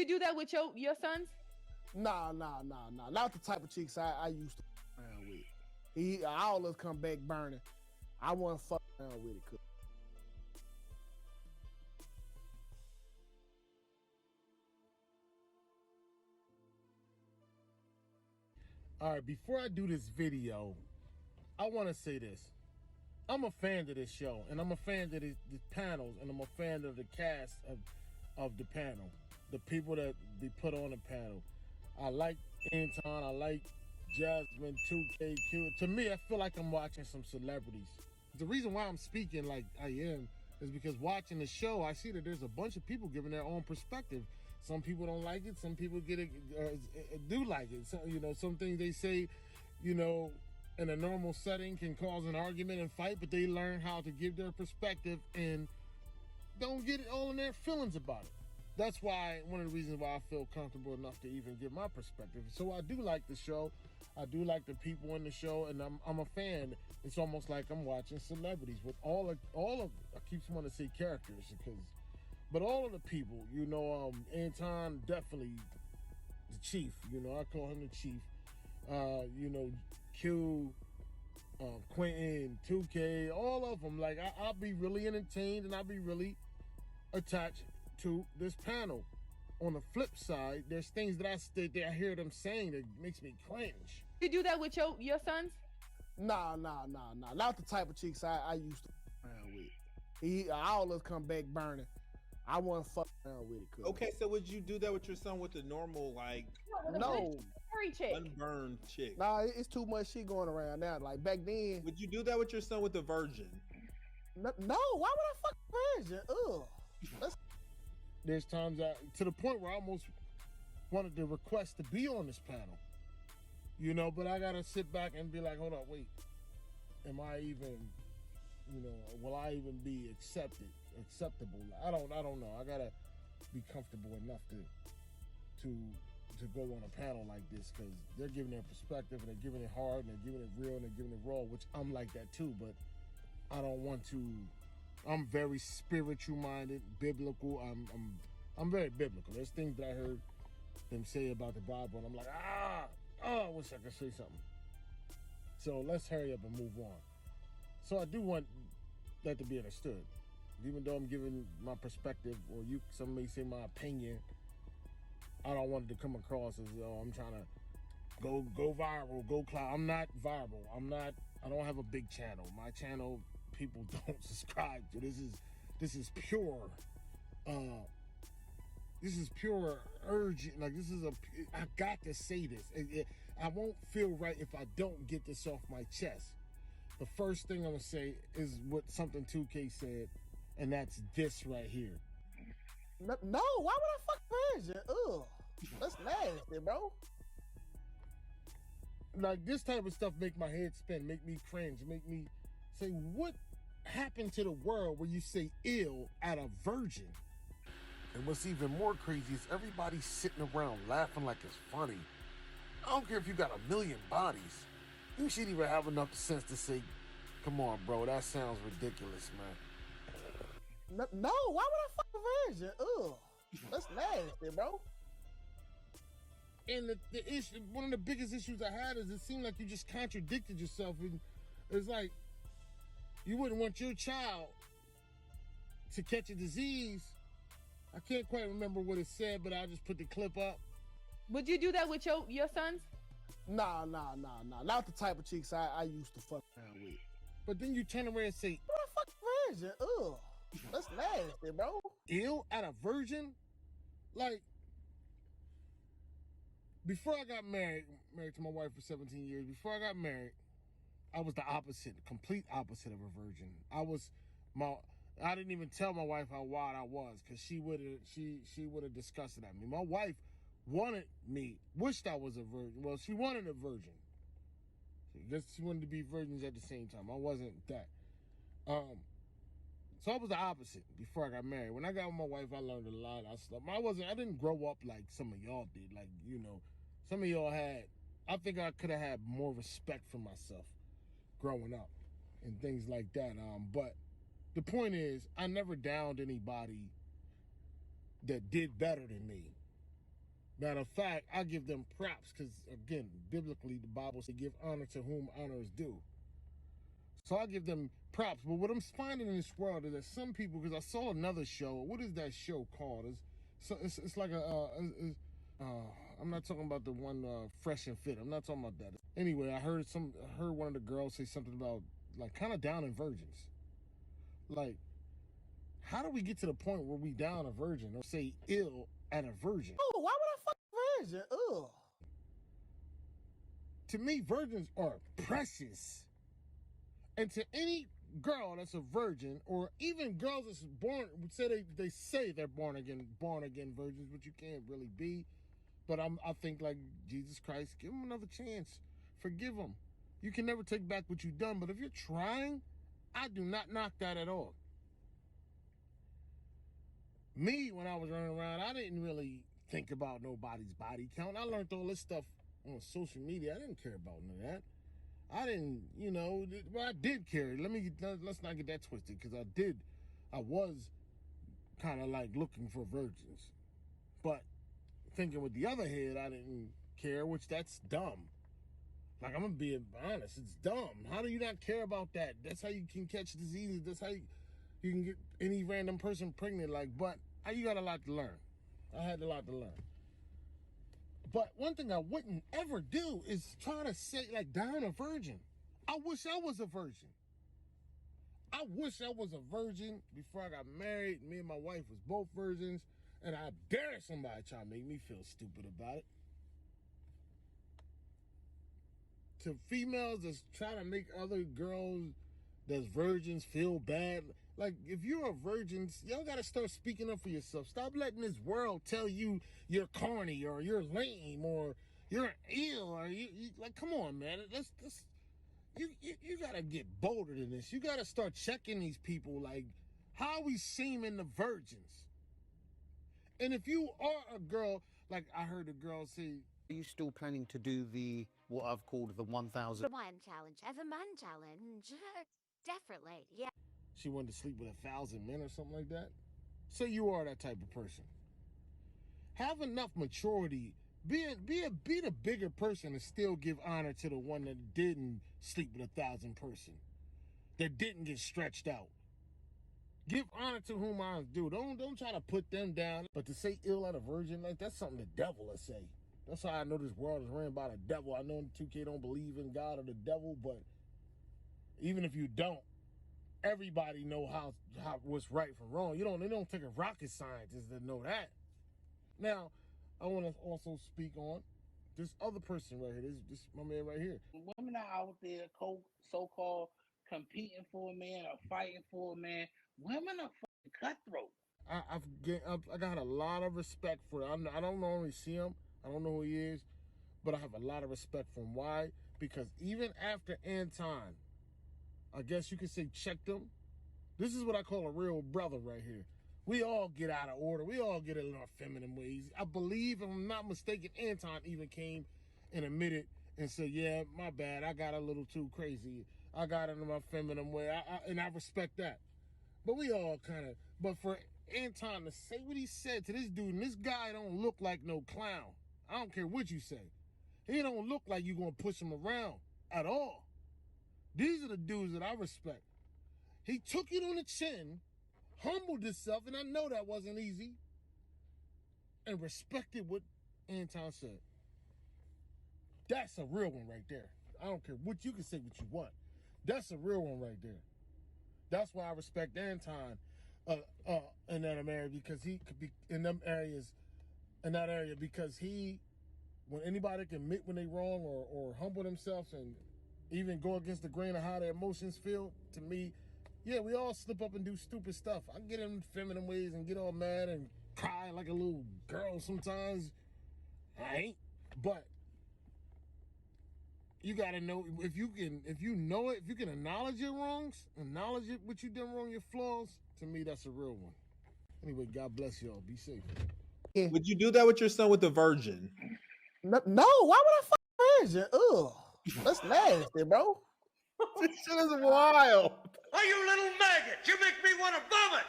you do that with your sons? Nah. Not the type of chicks I used to around with. All us come back burning. I wasn't fucking around with it. All right, before I do this video, I want to say this. I'm a fan of this show, and I'm a fan of the panels, and I'm a fan of the cast of the panel, the people that be put on the panel. I like Anton, I like Jasmine, Tukay, Q. To me, I feel like I'm watching some celebrities. The reason why I'm speaking like I am is because watching the show, I see that there's a bunch of people giving their own perspective. Some people don't like it. Some people do like it. So, some things they say, in a normal setting can cause an argument and fight, but they learn how to give their perspective and don't get it all in their feelings about it. That's why one of the reasons why I feel comfortable enough to even give my perspective. So I do like the show. I do like the people in the show, and I'm a fan. It's almost like I'm watching celebrities with all of I keep wanting to say characters but all of the people, Anton definitely the chief. I call him the chief. Q, Quentin, 2K, all of them. Like I'll be really entertained and I'll be really attached to this panel. On the flip side, there's things that I hear them saying that makes me cringe. You do that with your sons? Nah. Not the type of chicks I used to around with. All us come back burning. I wasn't fucking around with it. Okay, so would you do that with your son with the normal, no, chick? Unburned chick? Nah, it's too much shit going around now. Like back then. Would you do that with your son with the virgin? No, why would I fuck a virgin? Ugh. There's times to the point where I almost wanted to request to be on this panel. But I gotta sit back and be like, hold on, wait. Am I even, will I even be acceptable? I don't know. I gotta be comfortable enough to go on a panel like this, because they're giving their perspective and they're giving it hard and they're giving it real and they're giving it raw, which I'm like that too, but I don't want to. I'm very spiritual minded, biblical. I'm very biblical. There's things that I heard them say about the Bible and I'm like, I wish I could say something. So let's hurry up and move on. So I do want that to be understood. Even though I'm giving my perspective, or some may say my opinion, I don't want it to come across as though I'm trying to go viral, go clout. I'm not viral. I don't have a big channel. My channel, people don't subscribe to. This is pure. This is pure urgent. Like I got to say this. I won't feel right if I don't get this off my chest. The first thing I'm gonna say is something 2K said, and that's this right here. No, why would I fuck a virgin? Ugh, that's nasty, bro. Like this type of stuff make my head spin, make me cringe, make me say, what happened to the world where you say ill at a virgin? And what's even more crazy is everybody sitting around laughing like it's funny. I don't care if you got a million bodies. You should even have enough sense to say, come on, bro, that sounds ridiculous, man. No, why would I fuck a virgin? Ugh, that's nasty, bro. And the issue, one of the biggest issues I had is it seemed like you just contradicted yourself. And it's like you wouldn't want your child to catch a disease. I can't quite remember what it said, but I'll just put the clip up. Would you do that with your sons? Nah. Not the type of chicks I used to fuck around with. But then you turn around and say, what a fucking virgin? Ugh, that's nasty, bro. Ill at a virgin? Like, before I got married to my wife for 17 years, before I got married, I was the opposite, complete opposite of a virgin. I didn't even tell my wife how wild I was, because she would have disgusted at me. My wife wished I was a virgin. Well, she wanted a virgin. She wanted to be virgins at the same time. I wasn't that. So I was the opposite before I got married. When I got with my wife, I learned a lot. I didn't grow up like some of y'all did. Like, some of y'all I think I could have had more respect for myself growing up and things like that. But the point is, I never downed anybody that did better than me. Matter of fact, I give them props because, again, biblically, the Bible says give honor to whom honor is due. So I give them props. But what I'm finding in this world is that some people, because I saw another show. What is that show called? It's like I'm not talking about the one Fresh and Fit. I'm not talking about that. Anyway, I heard one of the girls say something about like kind of down in virgins. Like, how do we get to the point where we down a virgin or say ill at a virgin? Oh, why would I fuck a virgin? Ugh. To me, virgins are precious. And to any girl that's a virgin, or even girls that's born, they say they're born again virgins, but you can't really be. But I think like Jesus Christ, give them another chance. Forgive them. You can never take back what you've done, but if you're trying, I do not knock that at all. Me, when I was running around, I didn't really think about nobody's body count. I learned all this stuff on social media. I didn't care about none of that. I didn't, well, I did care. Let's not get that twisted, because I was kind of like looking for virgins. But thinking with the other head, I didn't care, which that's dumb. Like, I'm going to be honest, it's dumb. How do you not care about that? That's how you can catch diseases. That's how you can get any random person pregnant. But you got a lot to learn. I had a lot to learn. But one thing I wouldn't ever do is try to say, like, down a virgin. I wish I was a virgin. I wish I was a virgin before I got married. Me and my wife was both virgins. And I dare somebody try to make me feel stupid about it. To females that's trying to make other girls that's virgins feel bad. Like, if you're a virgin, y'all got to start speaking up for yourself. Stop letting this world tell you you're corny or you're lame or you're ill or you like, come on, man. You got to get bolder than this. You got to start checking these people. Like, how are we seeming the virgins? And if you are a girl, like I heard a girl say, are you still planning to do what I've called the 1,000 man challenge as a man challenge? Definitely, yeah. She wanted to sleep with 1,000 men or something like that. Say you are that type of person. Have enough maturity. Be the bigger person and still give honor to the one that didn't sleep with 1,000 person, that didn't get stretched out. Give honor to whom honor due. Don't try to put them down. But to say ill at a virgin, like, that's something the devil will say. That's how I know this world is ran by the devil. I know Tukay don't believe in God or the devil, but even if you don't, everybody know how what's right from wrong. They don't take a rocket scientist to know that. Now, I want to also speak on this other person right here. This my man right here. Women are out there so-called competing for a man or fighting for a man. Women are fucking cutthroat. I got a lot of respect for it. I don't normally see him. I don't know who he is, but I have a lot of respect for him. Why? Because even after Anton, I guess you could say, checked him. This is what I call a real brother right here. We all get out of order. We all get in our feminine ways. I believe, if I'm not mistaken, Anton even came and admitted and said, yeah, my bad. I got a little too crazy. I got into my feminine way, and I respect that. But we all kind of, but for Anton to say what he said to this dude, and this guy don't look like no clown. I don't care what you say. He don't look like you gonna push him around at all. These are the dudes that I respect. He took it on the chin, humbled himself, and I know that wasn't easy, and respected what Anton said. That's a real one right there. I don't care what you can say what you want. That's a real one right there. That's why I respect Anton in that area, because he could be in them areas, in that area, because when anybody can admit when they wrong or humble themselves and even go against the grain of how their emotions feel, to me, yeah, we all slip up and do stupid stuff. I get in feminine ways and get all mad and cry like a little girl sometimes. I ain't, but you gotta know, if you can acknowledge your wrongs, acknowledge it, what you done wrong, your flaws, to me, that's a real one. Anyway, God bless y'all. Be safe. Yeah. Would you do that with your son with a virgin? No, why would I fuck a virgin? Ugh. That's nasty, bro. This shit is wild. Oh, you little maggot! You make me want to vomit!